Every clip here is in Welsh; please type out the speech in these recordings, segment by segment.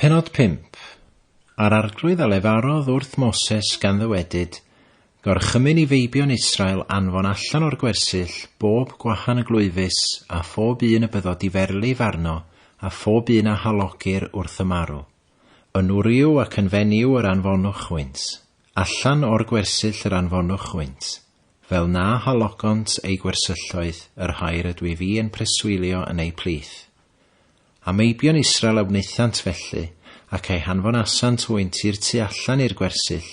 Pennod 5. Ar arglwydd a lefarodd wrth Moses gan ddywedyd, gorchymyn i feibion Israel anfon allan o'r gwersyll bob gwahan y glwyfus a phob un y byddod i ferlif arno a phob un a halogir wrth y marw. Yn wriw ac yn fenyw yr anfonwch wynt. Allan o'r gwersyll yr anfonwch wynt. Fel na halogont ei gwersylloedd yr hair ydw i fi yn preswylio yn ei plith. A meibion Israel a wnaethant felly, ac ei hanfon asant wynt i'r tu allan i'r gwersyll,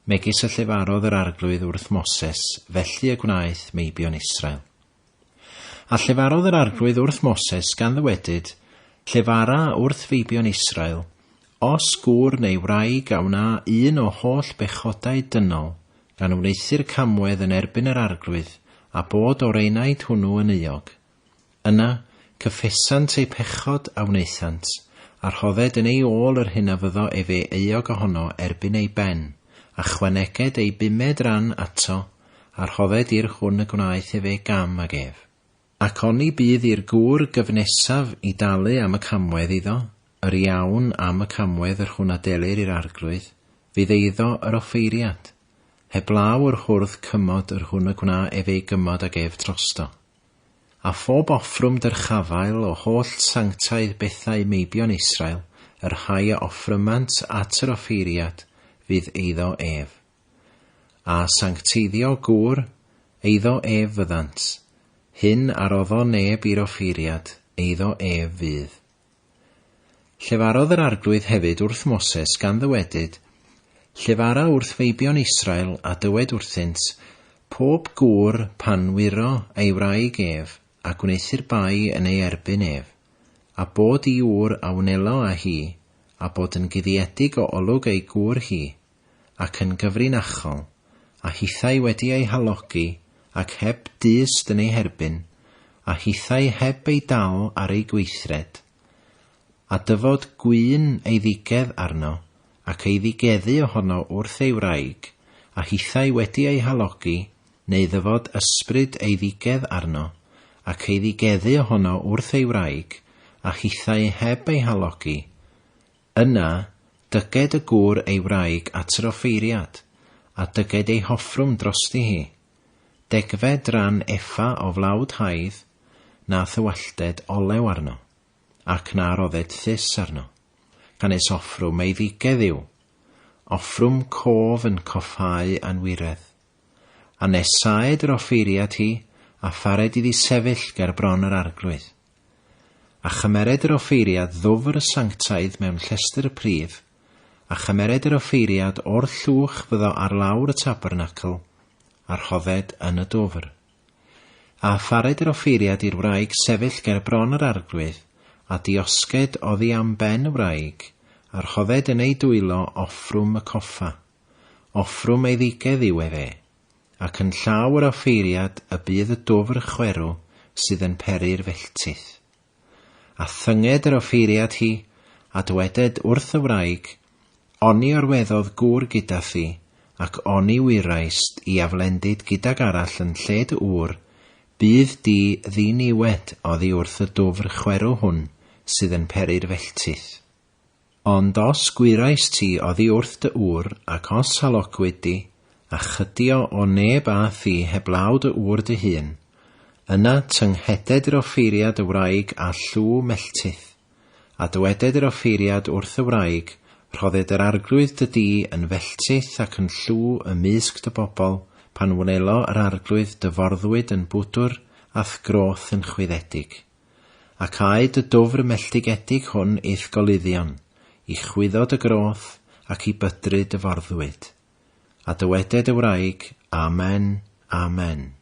megis y llefarodd yr arglwydd wrth Moses, felly y gwnaeth meibion Israel. A llefarodd yr arglwydd wrth Moses gan ddywedyd, llefara wrth feibion Israel, os gŵr neu wraig awna un o holl bechodau dynol, gan wneithu'r camwedd yn erbyn yr arglwydd, a bod o'r enaid hwnnw yn euog. Yna, cyffesant ei pechod a wneithant, a rhodded yn ei ôl yr hyn a fyddo ef ei euog ohono erbyn ei ben, a chwaneged ei 5 ran ato, a rhodded i'r hwn y gwnaeth ef ei gam ag ef. Ac oni bydd i'r gŵr gyfnesaf i dalu am y camwedd iddo, yr iawn am y camwedd yr hwn a delir i'r arglwydd, fydd eiddo yr offeiriad, heblaw yr hwrdd cymod yr hwn y gwana ef ei gymod ag ef drosto. A phob offrwm dyrchafael o holl sanctaidd bethau meibion Israel, yr rhai a offrymant at yr offeiriad, fydd eiddo ef. A sancteiddio gŵr, eiddo ef fyddant. Hyn aroddo neb i'r offeiriad, eiddo ef fydd. Llefarodd yr arglwydd hefyd wrth Moses gan ddywedyd, llefara wrth feibion Israel a dywed wrthynt, pob gŵr pan wiro ei wraig ef, a gwneithir bai yn ei erbyn ef, a bod i ŵr a wnelo a hi, a bod yn guddiedig o olwg ei gŵr hi, ac yn gyfrinachol, a hithau wedi ei halogi, ac heb dyst yn ei herbyn, a hithau heb ei dal ar ei gweithred, a dyfod gwyn ei ddigedd arno, ac ei ddigeddu ohono wrth ei wraig, a hithau wedi ei halogi, neu ddyfod ysbryd ei ddigedd arno, ac ei ddigeddu ohono wrth ei wraig, a hithau heb ei halogi. Yna, dyged y gŵr ei wraig at yr offeiriad, a dyged ei hoffrwm drosti hi. 10 ran effa o flawd haidd, na thywallted olew arno, ac na rodded thys arno. Gan es offrwm ei ddigedd yw, offrwm cof yn coffau anwiredd. A nesaed yr offeiriad hi, a phared iddi sefyll ger bron yr arglwydd. A chymered yr offeiriad ddwfr y sanctaidd mewn llestr y prif, a chymered yr offeiriad o'r llwch fyddo ar lawr y tabernacl, a rhodded yn y dwfr. A phared yr offeiriad i'r wraig sefyll ger bron yr arglwydd, a diosged oddi am ben y wraig, a rhodded yn ei dwylo offrwm y coffa, offrwm ei ddigedd yw efe, ac yn llaw yr offeiriad y bydd y dwfr chwerw sydd yn peri'r felltith. A thyged yr offeiriad hi, a dyweded wrth y wraig, oni orweddodd gŵr gyda thi, ac oni wiraist i aflendid gydag arall yn lled ŵr, bydd di ddiniwed oddi wrth y dwfr chwerw hwn sydd yn peri'r felltith. Ond os gwirais ti oddi wrth dy ŵr, ac os halogwyd di, a chydio o neb a thi heblaw dy ŵr dy hun, yna tyngheded yr offeiriad y wraig a llw melltith, a dyweded yr offeiriad wrth y wraig, rhodded yr arglwydd dy di yn felltith ac yn llw ymysg dy bobl, pan wnelo yr arglwydd dy forddwyd yn bwdwr ath groth yn chwyddedig. Ac aed y dwfr melltigedig hwn eith golyddion, i chwyddo dy groth ac i bydru dy forddwyd. A dyweded y wraig, Amen, Amen.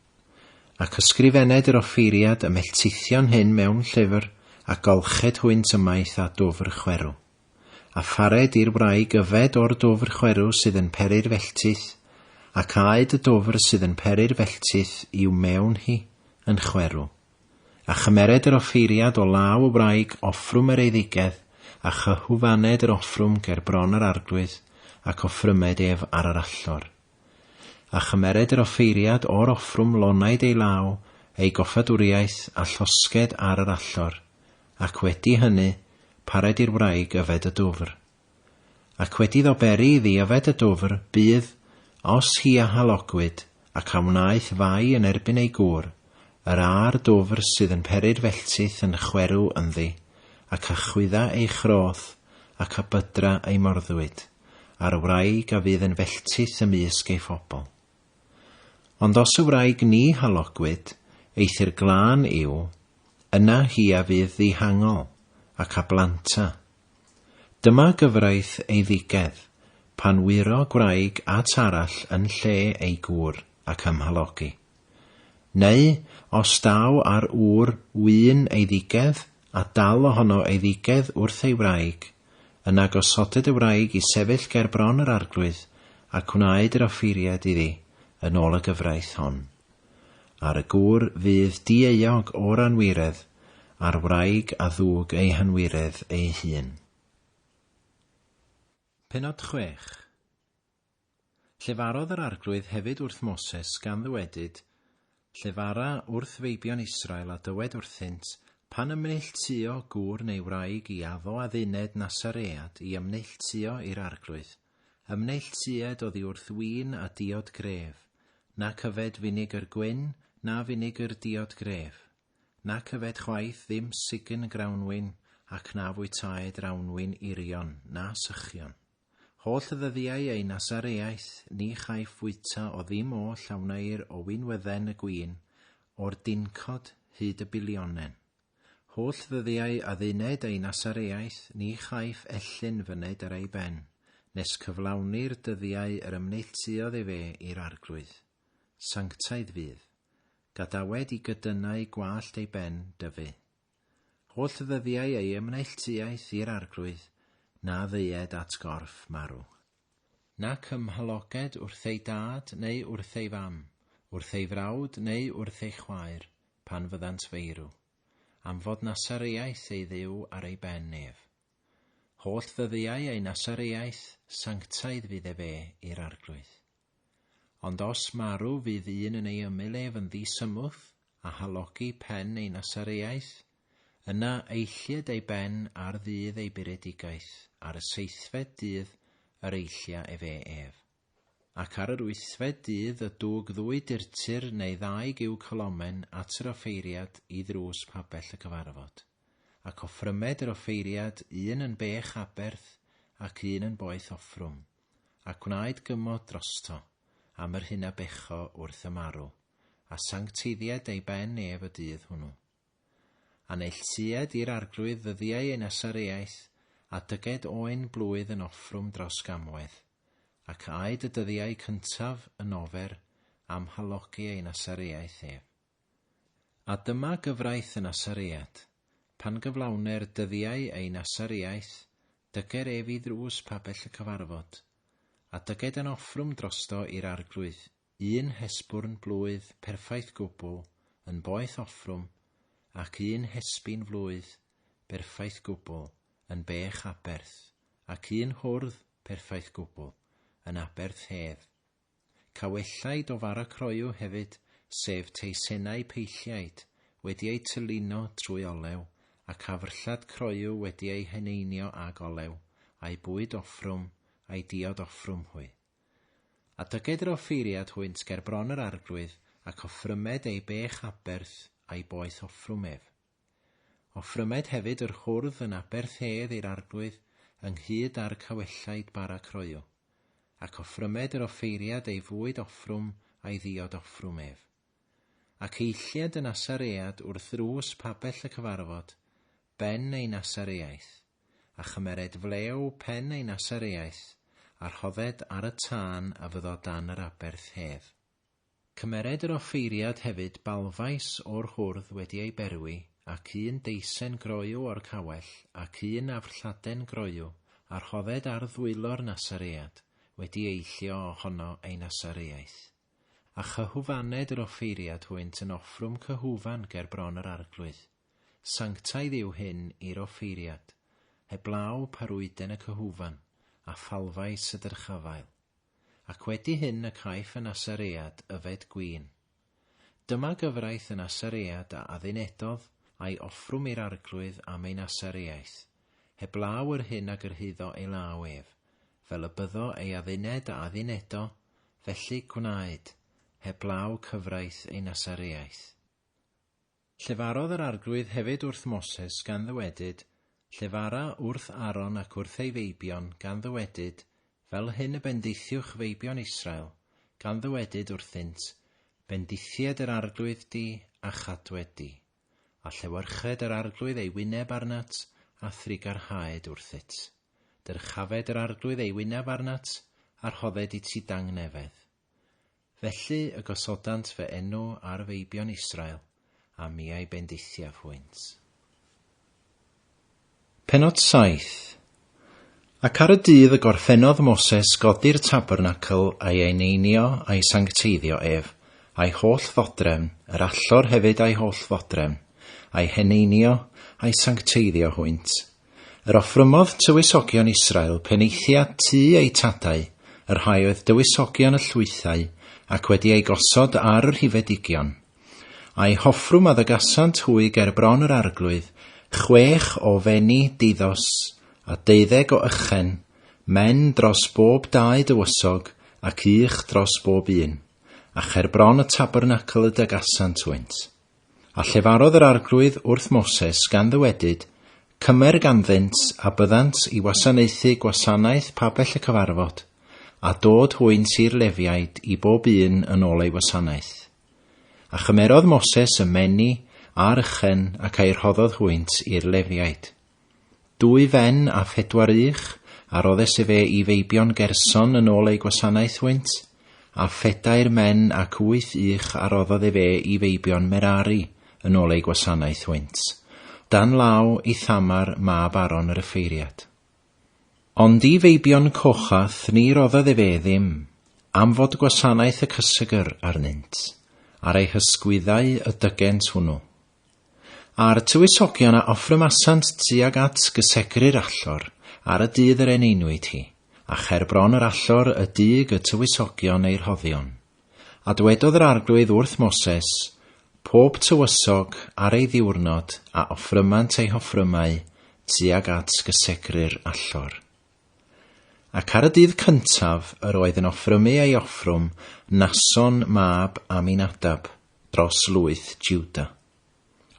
Ac ysgrifenned yr offeiriad y melltithion hyn mewn llyfr, a golched hwynt ymaith a dwfr chwerw. A phared i'r wraig yfed o'r dwfr chwerw sydd yn peri'r felltith, ac aed y dwfr sydd yn peri'r felltith i'w mewn hi yn chwerw. A chymered yr offeiriad o law y wraig offrwm yr eiddigedd, a chyhwfaned yr offrwm ger bron yr arglwydd, ac offrymed ef ar yr allor. A chymered yr offeiriad o'r offrwm lonaid ei law, ei goffadwriaeth a llosged ar yr allor, ac wedi hynny, pared i'r wraig yfed y dwfr. Ac wedi ddoberi iddi yfed y dwfr, bydd, os hi a halogwyd, ac a wnaeth fai yn erbyn ei gŵr, yr ar dwfr sydd yn peri'r felltith yn chwerw ynddi, ac a chwydda ei chroth, ac a bydra ei morddwyd, a'r wraig a fydd yn felltith ymysg ei phobl. Ond os y wraig ni halogwyd, eithyr glân yw, yna hi a fydd ddihangol, ac a blanta. Dyma gyfraith ei ddigedd, pan wiro gwraig at arall yn lle ei gŵr ac ymhalogi. Neu, os daw ar ŵr wyn ei ddigedd, a dal ohono ei ddigedd wrth ei wraig, yna gosoded y wraig i sefyll ger bron yr arglwydd, ac wnaed yr offeiriad iddi, yn ôl y gyfraith hon. Ar y gŵr fydd dieuog o'r anwiredd, a'r wraig a ddwg ei hanwiredd ei hun. Penod 6. Llefarodd yr arglwydd hefyd wrth Moses gan ddywedyd, llefara wrth feibion Israel a dywed wrthynt, pan ymneilltuo gŵr neu wraig i addo adduned Nasaread i ymneilltuo i'r arglwydd. Ymneilltued oddi wrth win a diod gref, nac yfed finegr gwyn, na finegr diod gref, nac yfed chwaith ddim sigyn grawnwyn, ac na fwytaed rawnwyn irion, na sychion. Holl ddyddiau ei Nasareaeth, ni chaiff fwyta o ddim o llawnau'r o winwedden y gwyn, o'r dincod hyd y bilionen. Holl ddyddiau adduned ei Nasareaeth, ni chaiff ellyn fyned ar ei ben, nes cyflawni'r dyddiau yr ymneilltuodd e fe i'r arglwydd. Sanctaidd fydd, gadawed i gydynau gwallt ei ben dyfu. Holl ddyddiau ei ymneilltuaeth i'r arglwydd, na ddeued at gorff marw. Nac ymhaloged wrth ei dad neu wrth ei fam, wrth ei frawd neu wrth ei chwaer, pan fyddant feirw, am fod Nasareaeth ei dduw ar ei ben nef. Holl ddyddiau ei Nasareaeth, sanctaidd fydd e fe i'r arglwydd. Ond os marw fydd un yn ei ymylef yn ddisymwth a halogi pen ei Nasareaeth, yna eilliad ei ben ar ddydd ei buredigaeth, ar y 7fed dydd yr eillia e fe ef. Ac ar yr 8fed dydd y dwg ddwy dirtir neu 2 giw colomen at yr offeiriad i ddrws pabell y cyfarfod, ac offrymed yr offeiriad un yn bech aberth ac un yn boeth offrwm, ac wnaed gymod drosto, am yr hynna becho wrth y marw, a sancteiddiad ei ben ef y dydd hwnnw. A neilltued i'r arglwydd ddyddiau ei Nasareaeth, a dyged oen blwydd yn offrwm dros gamwedd, ac aed y dyddiau cyntaf yn ofer am halogi ei Nasareaeth ef. A dyma gyfraith y Nasaread, pan gyflawner dyddiau ei Nasareaeth, dyger ef i ddrws pabell y cyfarfod, a dyged yn offrwm drosto i'r arglwydd, 1 hesbwrn blwydd perffaith gwbl yn boeth offrwm, ac 1 hesbyn flwydd perffaith gwbl yn bech aberth, ac 1 hwrdd perffaith gwbl yn aberth hedd. Cawellaid o fara croew hefyd, sef teisenau peilliaid, wedi ei tyluno trwy olew, a cafrllad croew wedi ei heneinio ag olew, a'i bwyd offrwm, a'i diod offrwm hwy. A dyged yr offeiriad hwynt ger bron yr arglwydd, ac offrymed ei bech aberth a'i boeth offrwm ef. Offrymed hefyd yr hwrdd yn aberth hedd i'r arglwydd ynghyd â'r cawellaid bara croew, ac offrymed yr offeiriad ei fwyd offrwm a'i ddiod offrwm ef. Ac eilliad y Nasaread wrth ddrws pabell y cyfarfod, ben ei Nasareaeth, a chymered flew pen ei Nasareaeth, a rhodded ar y tân a fyddo dan yr aberth hedd. Cymered yr offeiriad hefyd balfais o'r hwrdd wedi ei berwi, ac 1 deisen groew o'r cawell, ac 1 afrlladen groew, a rhodded ar ddwylo'r Nasaread, wedi eillio ohono ei Nasareaeth. A chyhwfaned yr offeiriad hwynt yn offrwm cyhwfan ger bron yr arglwydd. Sanctaidd yw hyn i'r offeiriad, heblaw parwyden y cyhwfan, a phalfais y dyrchafael, ac wedi hyn y caiff y Nasaread yfed gwyn. Dyma gyfraith y Nasaread a addunedodd a'i offrwm i'r arglwydd am ei Nasareaeth, heblaw yr hyn ag yr hyddo ei law ef, fel y byddo ei adduned a addunedo, felly gwnaed, heblaw cyfraith ei nasareaeth. Llefarodd yr arglwydd hefyd wrth Moses gan ddywedyd, llefara wrth Aaron ac wrth ei feibion gan ddywedyd, fel hyn y bendithiwch feibion Israel, gan ddywedyd wrthynt, bendithied yr arglwydd di a chadwed di, a llewarched yr arglwydd ei wyneb arnat a thrigarhaed wrthyt. Dyrchafed yr arglwydd ei wyneb arnat a'r hodded i ti dangnefedd. Felly y gosodant fy enw ar feibion Israel, a miau bendithiaf hwynt. Penod 7. Ac ar y dydd y gorffennodd Moses godi'r tabernacl a'i eineinio a'i sancteiddio ef, a'i holl fodrefn, yr allor hefyd a'i holl fodrefn, a'i heneinio a'i sancteiddio hwynt. Yr offrymodd tywysogion Israel peneithiad tu ei tadau, yr rhai oedd dywysogion y llwythau, ac wedi ei gosod ar yr hifedigion. A'i hoffrwm a ddygasant hwy ger bron yr arglwydd, 6 o fenni diddos a 12 o ychen, men dros bob 2 dywysog ac 1 dros bob 1, a cher bron y tabernacl y dygasant hwynt. A llefarodd yr arglwydd wrth Moses gan ddywedyd, cymer ganddynt a byddant i wasanaethu gwasanaeth pabell y cyfarfod, a dod hwynt i'r lefiaid i bob un yn ôl ei wasanaeth. A chymerodd Moses y menni a'r ychen ac ei rhoddodd hwynt i'r lefiaid. 2 fen a 4 uch, a roddes e fe i feibion Gerson yn ôl ei gwasanaeth hwynt, a 4 men ac 8 uch a roddodd e fe i feibion Merari yn ôl ei gwasanaeth hwynt, dan law i Thamar mab Aaron yr effeiriad. Ond i feibion Cochath ni roddodd e fe ddim, am fod gwasanaeth y cysegr arnynt, ar ei hysgwyddau y dygent hwnnw. A'r tywysogion a offrymasant tuag at gysegri'r allor ar y dydd yr eneinwyd hi, a cher bron yr allor y dyg y tywysogion ei rhoddion. A dwedodd yr arglwydd wrth Moses, pob tywysog ar ei ddiwrnod a offrymant ei hoffrymau tuag at gysegri'r allor. Ac ar y dydd cyntaf yr oedd yn offrymu ei offrwm Nason mab Aminadab dros lwyth Jiwda.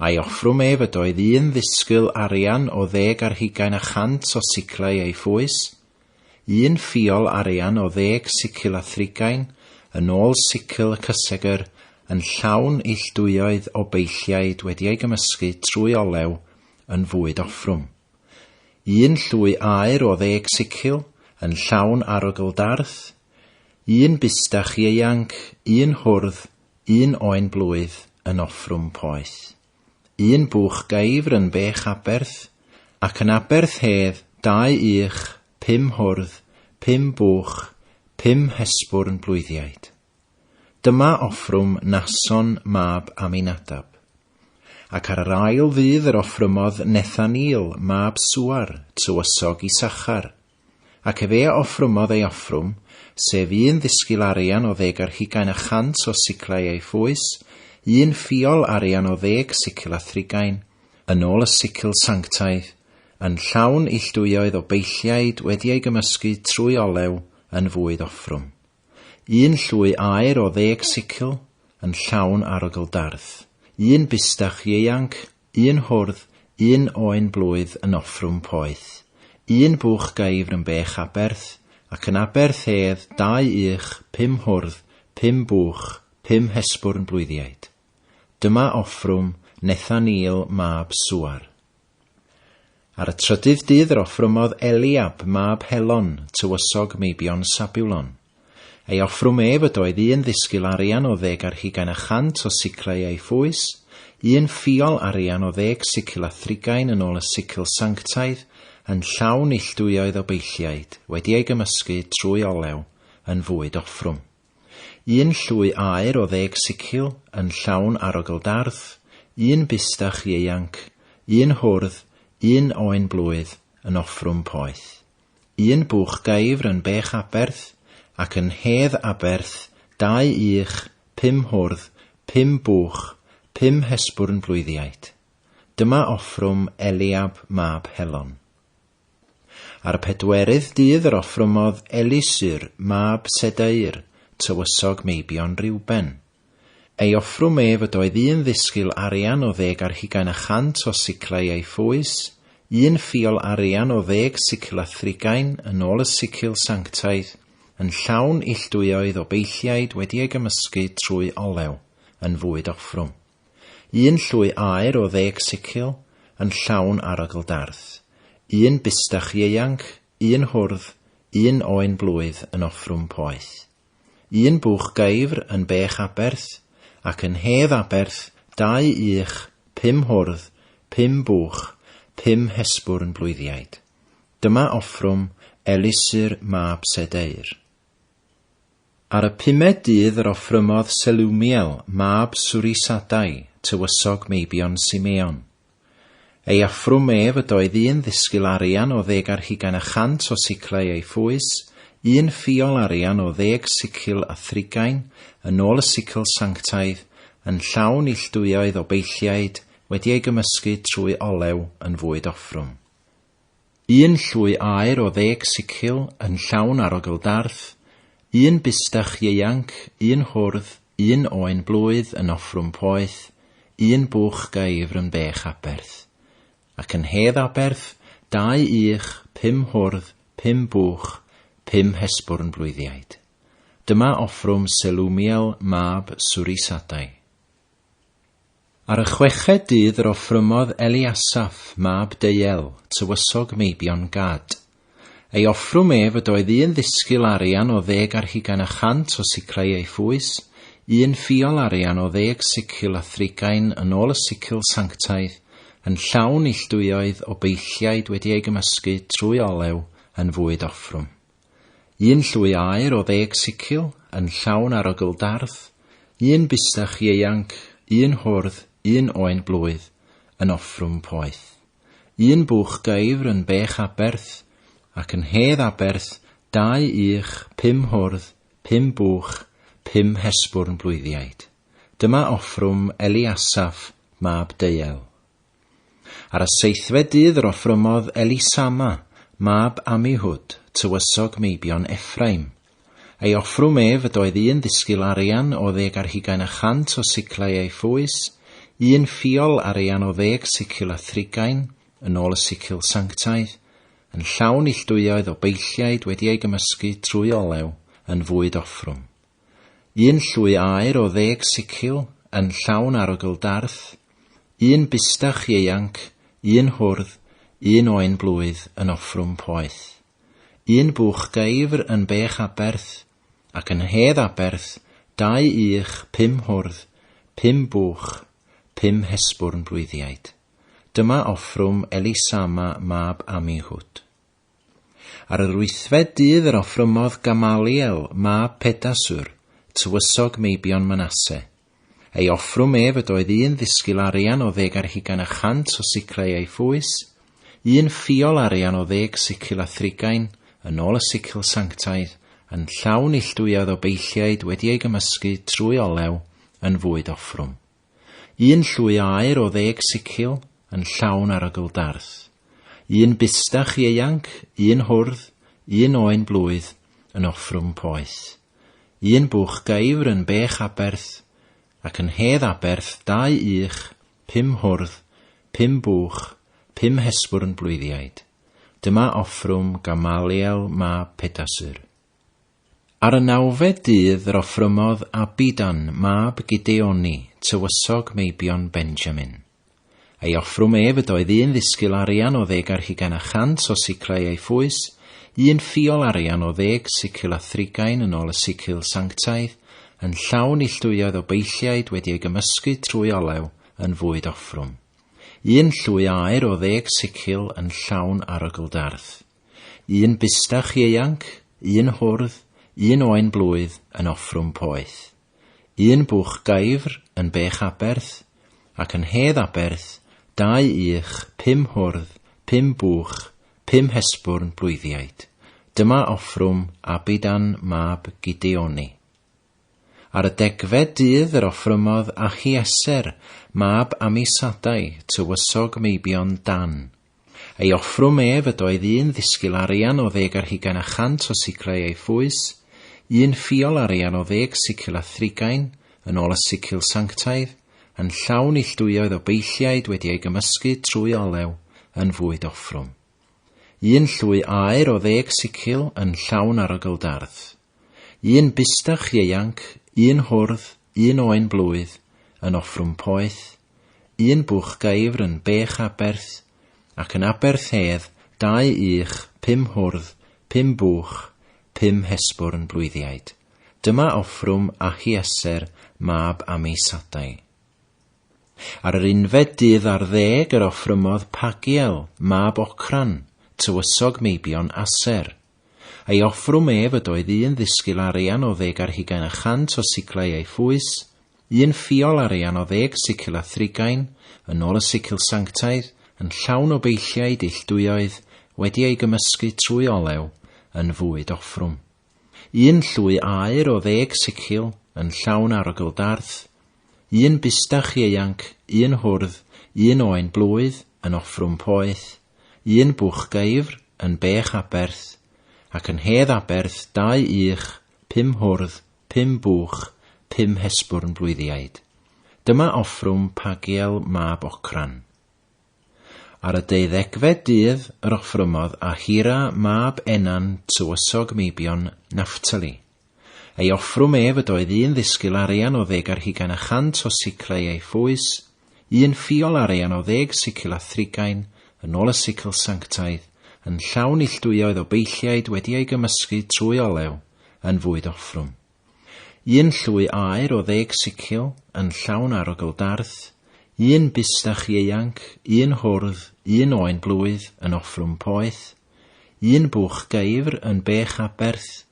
A'i offrwm ef ydoedd 1 ddisgyl arian o 10,100 o siclau ei ffwys, 1 ffiol arian o 10 sicil a thrigain, yn ôl sicil y cysegr, yn llawn illduoedd o beilliaid wedi ei gymysgu trwy olew yn fwyd offrwm. 1 llwy aur o 10 sicil, yn llawn arogl darth, 1 bystach ieuanc, 1 hwrdd, 1 oen blwydd yn offrwm poeth. 1 bwch gaifr yn bech aberth, ac yn aberth hedd 2 uch, 5 hwrdd, 5 bwch, 5 hesbwrn blwyddiaid. Dyma offrwm Nason mab Aminadab. Ac ar yr ail ddydd yr offrymodd Nethaniel mab Suar, tywysog Isachar, ac fe offrymodd ei offrwm, sef 1 ddisgyl arian o 10,100 o siclau ei ffwys, 1 ffiol arian o 10 sicil a thrigain, yn ôl y sicil sanctaidd, yn llawn illduoedd o beilliaid wedi ei gymysgu trwy olew yn fwyd offrwm. 1 llwy aur o 10 sicil, yn llawn arogl darth, 1 bystach ieuanc, 1 hwrdd, 1 oen blwydd yn offrwm poeth, 1 bwch gaifr yn bech aberth, ac yn aberth hedd 2 uch, 5 hwrdd, 5 bwch, 5 hesbwrn blwyddiaid. Dyma offrwm Nethaniel mab Suar. Ar y 3ydd dydd yr offrymodd Eliab mab Helon, tywysog meibion Sabulon. Ei offrwm ef ydoedd 1 ddisgyl arian o 10,100 o siclau ei ffwys, 1 ffiol arian o 10 sicil a thrigain yn ôl y sicil sanctaidd, yn llawn illduoedd o beilliaid wedi ei gymysgu trwy olew yn fwyd offrwm. 1 llwy aur o 10 sicil, yn llawn arogl darth, 1 bystach ieuanc, 1 hwrdd, 1 oen blwydd yn offrwm poeth. 1 bwch gaifr yn bech aberth, ac yn hedd aberth 2 uch, 5 hwrdd, 5 bwch, 5 hesbwrn blwyddiaid. Dyma offrwm Eliab mab Helon. Ar y 4 dydd yr offrymodd Elisur, mab Sedair, tywysog meibion Rywben. Ei offrwm fod oedd un ddisgil arian o 10,100 o siclau ei ffwys, 1 ffiol arian o 10 sicil a thrigain yn ôl y sicil sanctaidd, yn llawn illtwyoedd o beilliaid wedi ei gymysgu trwy olew, yn fwyd offrwm. 1 llwy aer o 10 sicil, yn llawn arogl darth. 1 bystach ieuanc, 1 hwrdd, 1 oen blwydd yn offrwm poeth. 1 bwch gaifr yn bech aberth, ac yn hedd aberth 2 uch, 5 hwrdd, 5 bwch, 5 hesbwrn blwyddiaid. Dyma offrwm Elisur mab Sedair. Ar y 5 dydd yr offrymodd Selumiel mab Surisadai, tywysog meibion Simeon. Ei offrwm fod oedd 1 ddisgil arian o 10,100 o siclau ei ffwys, 1 ffiol arian o 10 sicil a thrigain yn ôl y sicil sanctaidd, yn llawn illtwyoedd o beilliaid wedi ei gymysgu trwy olew yn fwyd offrwm. 1 llwy aer o 10 sicil yn llawn arogl darth, 1 bystach ieuanc, 1 hwrdd, 1 oen blwydd yn offrwm poeth, 1 bwch gaifr yn bech aberth. Ac yn hedd aberth 2 uch, 5 hwrdd, 5 bwch, 5 hesbwrn blwyddiaid. Dyma offrwm Selumiel mab Surisadai. Ar y 6 dydd yr offrymodd Eliasaf mab Deiel, tywysog meibion Gad. Ei offrwm fod oedd 1 ddisgil arian o 10,100 o siclau ei ffwys, 1 ffiol arian o 10 sicil a thrigain yn ôl y sicil sanctaidd, yn llawn illtwyoedd o beilliaid wedi ei gymysgu trwy olew yn fwyd offrwm. 1 llwy aer o 10 sicil yn llawn arogl darth, 1 bystach ieuanc, 1 hwrdd, 1 oen blwydd yn offrwm poeth. 1 bwch gaifr yn bech aberth, ac yn hedd aberth 2 uch, 5 hwrdd, 5 bwch, 5 hesbwrn blwyddiaid. Dyma offrwm Eliasaf mab Deiel. Ar y 7 dydd yr offrymodd Elisama mab Amihud, tywysog meibion Effraim. Ei offrwm fod oedd 1 ddisgil arian o 10,100 o siclau ei ffwys, 1 ffiol arian o 10 sicil a thrigain yn ôl y sicil sanctaidd, yn llawn illtwyoedd o beilliaid wedi ei gymysgu trwy olew yn fwyd offrwm. 1 llwy aer o 10 sicil yn llawn arogl darth, 1 bystach ieuanc, 1 hwrdd, 1 oen blwydd yn offrwm poeth. 1 bwch gaifr yn bech aberth, ac yn hedd aberth 2 uch, 5 hwrdd, 5 bwch, 5 hesbwrn blwyddiaid. Dyma offrwm Elisama mab Amihud. Ar yr 8 dydd yr offrymodd Gamaliel mab Pedasur, tywysog meibion Manasse. Ei offrwm fod oedd 1 ddisgil arian o 10,100 o siclau ei ffwys, 1 ffiol arian o 10 sicil a thrigain yn ôl y sicil sanctaidd, yn llawn illtwyoedd o beilliaid wedi ei gymysgu trwy olew yn fwyd offrwm. 1 llwy aer o 10 sicil yn llawn arogl darth. 1 bystach ieuanc, 1 hwrdd, 1 oen blwydd yn offrwm poeth. 1 bwch gaifr yn bech aberth, ac yn hedd aberth 2 uch, 5 hwrdd, 5 bwch, 5 hesbwrn blwyddiaid. Dyma offrwm Gamaliel mab Pedasur. Ar y 9 dydd yr offrymodd Abidan mab Gideoni, tywysog meibion Benjamin. Ei offrwm fod oedd 1 ddisgil arian o 10,100 o siclau ei ffwys, 1 ffiol arian o 10 sicil a thrigain yn ôl y sicil sanctaidd, yn llawn illtwyoedd o beilliaid wedi ei gymysgu trwy olew yn fwyd offrwm. 1 llwy aer o 10 sicil yn llawn arogl darth. 1 bystach ieuanc, 1 hwrdd, 1 oen blwydd yn offrwm poeth. 1 bwch gaifr yn bech aberth, ac yn hedd aberth 2 uch, 5 hwrdd, 5 bwch, 5 hesbwrn blwyddiaid. Dyma offrwm Abidan mab Gideoni. Ar y 10 dydd yr offrymodd Achieser mab Amisadai, tywysog meibion Dan. Ei offrwm ef oedd 1 ddisgyl arian o 10,100 o siclau ei ffwys, 1 ffiol arian o 10 sicil a thrigain yn ôl y sicil sanctaidd, yn llawn illtwyoedd o beilliaid wedi ei gymysgu trwy olew yn fwyd offrwm. 1 llwy aur o 10 sicil yn llawn arogl dardd. 1 bystach ieuanc, 1 hwrdd, 1 oen blwydd yn offrwm poeth, 1 bwch gaifr yn bech aberth, ac yn aberth hedd 2 uch, 5 hwrdd, 5 bwch, 5 hesbwrn blwyddiaid. Dyma offrwm Ahieser mab Amisadai. Ar yr 11 dydd ar 10 yr offrymodd Pagiel mab Ocran, tywysog meibion Aser. Ei offrwm ef oedd 1 ddisgyl arian o 10,100 o siclau ei ffwys, 1 ffiol arian o 10 sicil a thrigain yn ôl y sicil sanctaidd, yn llawn o beilliaid illtwyoedd wedi ei gymysgu trwy olew yn fwyd offrwm. 1 llwy aur o 10 sicil yn llawn arogl dardd, 1 bystach ieuanc, 1 hwrdd, 1 oen blwydd yn offrwm poeth, 1 bwch gaifr yn bech aberth, ac yn hedd aberth 2 uch, 5 hwrdd, 5 bwch, 5 hesbwrn blwyddiaid. Dyma offrwm Pagiel mab Ocran. Ar y 12fed dydd yr offrymodd Ahira mab Enan tywysog meibion Naftali. Ei offrwm ef oedd 1 ddisgyl arian o 10,100 o siclau ei ffwys, 1 ffiol arian o 10 sicil a thrigain yn ôl y sicil sanctaidd, yn llawn illtwyoedd o beilliaid wedi ei gymysgu trwy olew yn fwyd offrwm. 1 llwy aur o 10 sicil yn llawn arogl dardd, 1 bystach ieuanc, 1 hwrdd, 1 oen blwydd yn offrwm poeth, 1 bwch gaifr yn bech aberth,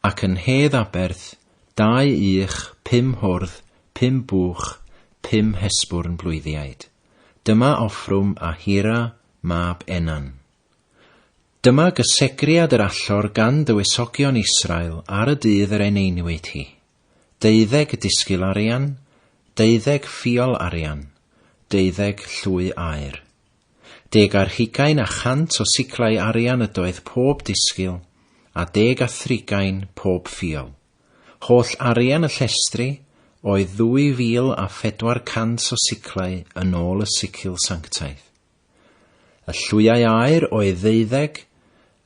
ac yn hedd aberth 2 uch, 5 hwrdd, 5 bwch, 5 hesbwrn blwyddiaid. Dyma offrwm Ahira mab Enan. Dyma gysegriad yr allor gan dywysogion Israel ar y dydd yr eneinwyd hi. 12 disgyl arian, 12 ffiol arian, 12 llwy aur. 10,100 o siclau arian ydoedd pob disgyl, a 10 a thrigain pob ffiol. Holl arian y llestri oedd 2,400 o siclau yn ôl y sicil sanctaidd. Y llwyau aur oedd 12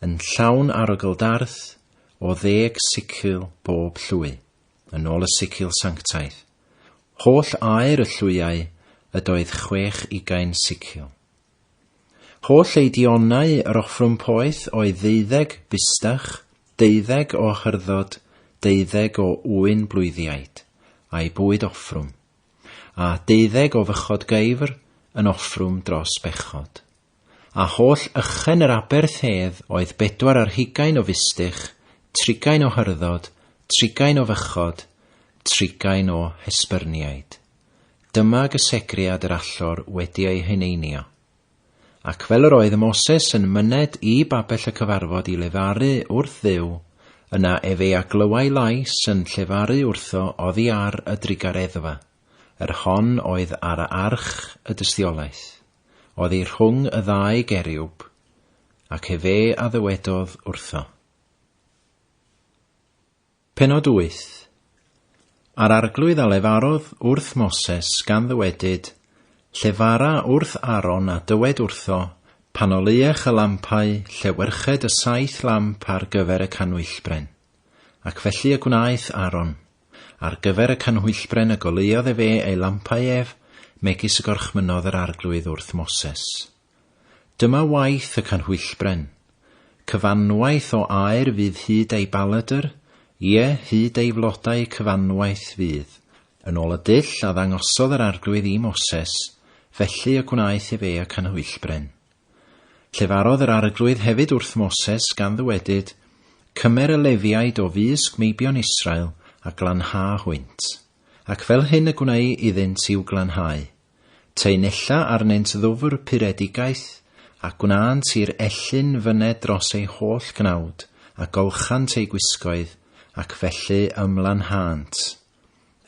yn llawn arogl dardd o 10 sicil bob llwy, yn ôl y sicil sanctaidd. Holl aur y llwyau ydoedd 60 sicil. Holl eidionau yr offrwm poeth oedd 12 bystach, 12 o hyrdod, 12 o wyn blwyddiaid, a'i bwyd offrwm, a 12 o fychod gaifr yn offrwm dros bechod. A holl ychen yr aberth hedd oedd 40 o fystych, 30 o hyrdod, 30 o fychod, 30 o hesbyrniaid. Dyma gysegriad yr allor wedi ei heneinio. Ac fel yr oedd Moses yn myned i babell y cyfarfod i lefaru wrth Dduw, yna efe a glywai lais yn llefaru wrtho oddi ar y drigareddfa, yr hon oedd ar y arch y dystiolaeth, oddi rhwng y 2 geriwb, ac efe a ddywedodd wrtho. Pennod 8. Ar arglwydd a lefarodd wrth Moses gan ddywedyd, llefara wrth Aaron a dywed wrtho, pan oleuech y lampau llewyrched y 7 lamp ar gyfer y canwyllbren. Ac felly y gwnaeth Aaron. Ar gyfer y canwyllbren y goleuodd efe ei lampau ef, megis y gorchmynodd yr arglwydd wrth Moses. Dyma waith y canwyllbren. Cyfanwaith o aer fydd hyd ei baladr, ie, hyd ei flodau cyfanwaith fydd. Yn ôl y dull a ddangosodd yr arglwydd i Moses, felly y gwnaeth efe y canwyllbren. Llefarodd yr arglwydd hefyd wrth Moses gan ddywedyd, cymer y lefiaid o fysg meibion Israel a glanha hwynt. Ac fel hyn y gwneud iddynt i'w glanhau. Teinella arnynt ddwfr puredigaeth, a gwnant i'r ellyn fyned dros ei holl gnawd, a golchant ei gwisgoedd, ac felly ymlanhant.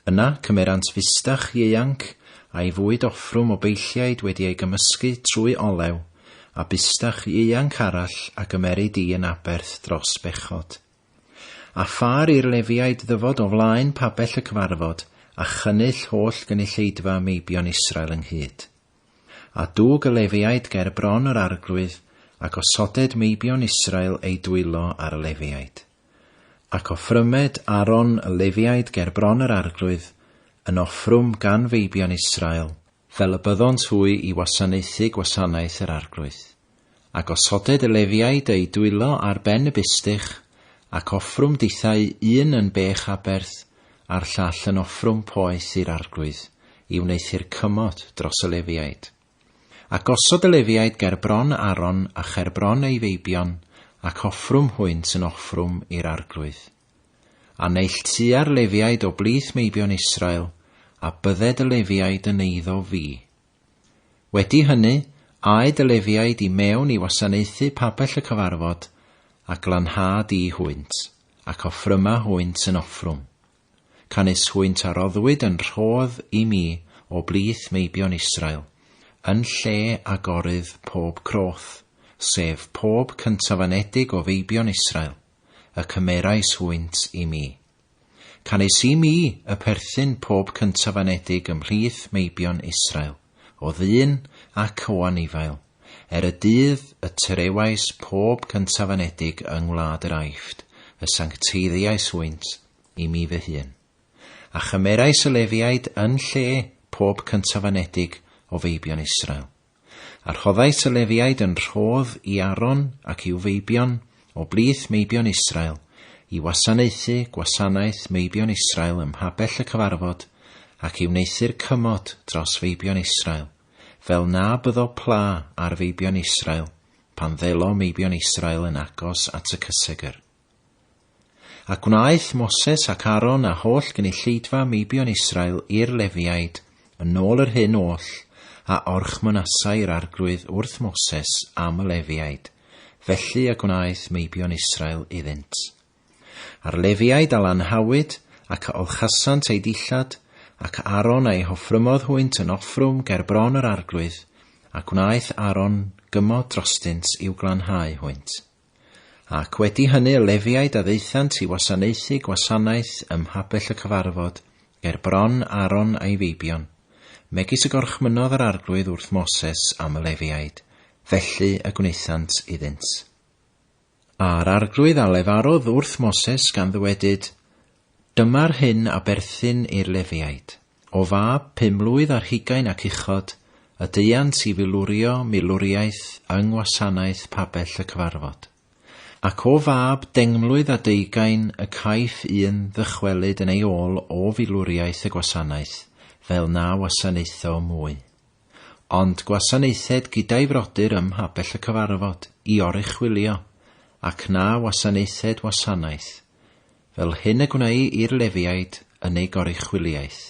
Yna cymerant fustach ieuanc a'i fwyd offrwm o beilliaid wedi ei gymysgu trwy olew, a bustach ianc arall a gymeryd un aberth dros bechod. A phar i'r Lefiaid ddyfod o flaen pabell y cyfarfod a chynnull holl gynulleidfa meibion Israel ynghyd. A dwg y Lefiaid ger bron yr arglwydd ac osoded meibion Israel ei dwylo ar y Lefiaid. Ac offrymed Aaron y Lefiaid ger bron yr arglwydd yn offrwm gan feibion Israel, fel y byddont hwy i wasanaethu gwasanaeth yr arglwydd. Ac osoded y Lefiaid ei dwylo ar ben y bystych, ac offrwm dithau un yn bech aberth, a'r llall yn offrwm poeth i'r arglwydd, i wneithu'r cymod dros y Lefiaid. Ac osod y Lefiaid ger bron Aaron a cher bron ei feibion, ac offrwm hwynt yn offrwm i'r arglwydd. A neilltua'r Lefiaid o blith meibion Israel, a bydded y Lefiaid yn eiddo fi. Wedi hynny, aed y Lefiaid i mewn i wasanaethu pabell y cyfarfod, a glanhad i hwynt, ac offryma hwynt yn offrwm. Canis hwynt a roddwyd yn rhodd i mi o blith meibion Israel, yn lle agorydd pob croth, sef pob cyntafanedig o feibion Israel, y cymerais hwynt i mi. Canis i mi y perthyn pob cyntafanedig ymhlith meibion Israel, o ddyn ac o anifail, y dydd y trewais pob cyntafanedig yng Ngwlad yr Aifft, y sancteiddiais hwynt i mi fy hun. A chymerais y Lefiaid yn lle pob cyntafanedig o feibion Israel. A rhoddais y Lefiaid yn rhodd i Aaron ac i'w feibion o blith meibion Israel, i wasanaethu gwasanaeth meibion Israel ym mhabell y cyfarfod, ac i wneithu'r cymod dros feibion Israel, fel na byddo pla ar feibion Israel, pan ddelo meibion Israel yn agos at y cysegr. Ac wnaeth Moses ac Aaron a holl gynulleidfa meibion Israel i'r Lefiaid yn ôl yr hyn oll, a orchmynasau'r arglwydd wrth Moses am y Lefiaid, felly y gwnaeth meibion Israel iddynt. A'r Lefiaid a lanhawyd, ac olchasant ei dillad, ac Aaron ei hoffrymodd hwynt yn offrwm ger bron yr arglwydd, ac wnaeth Aaron gymod drostynt i'w glanhau hwynt. Ac wedi hynny y Lefiaid a ddeithant i wasanaethu gwasanaeth ym mhabell y cyfarfod, ger bron Aaron a'i feibion, megis y gorchmynodd yr arglwydd wrth Moses am y Lefiaid, felly y gwnaethant iddynt. A'r arglwydd a lefarodd wrth Moses gan ddywedyd, dyma'r hyn a berthyn i'r Lefiaid, o fab 5 mlwydd ar 20 ac uchod, y deiant i filwrio milwriaeth yng ngwasanaeth pabell y cyfarfod. Ac o fab 10 mlwydd a 20 y caiff un ddychwelyd yn ei ôl o filwriaeth y gwasanaeth, fel na wasanaetho mwy. Ond gwasanaethed gyda'i frodyr ym mhabell y cyfarfod i oruchwylio, ac na wasanaethed wasanaeth, fel hyn y gwneud i'r Lefiaid yn ei goruchwiliaeth.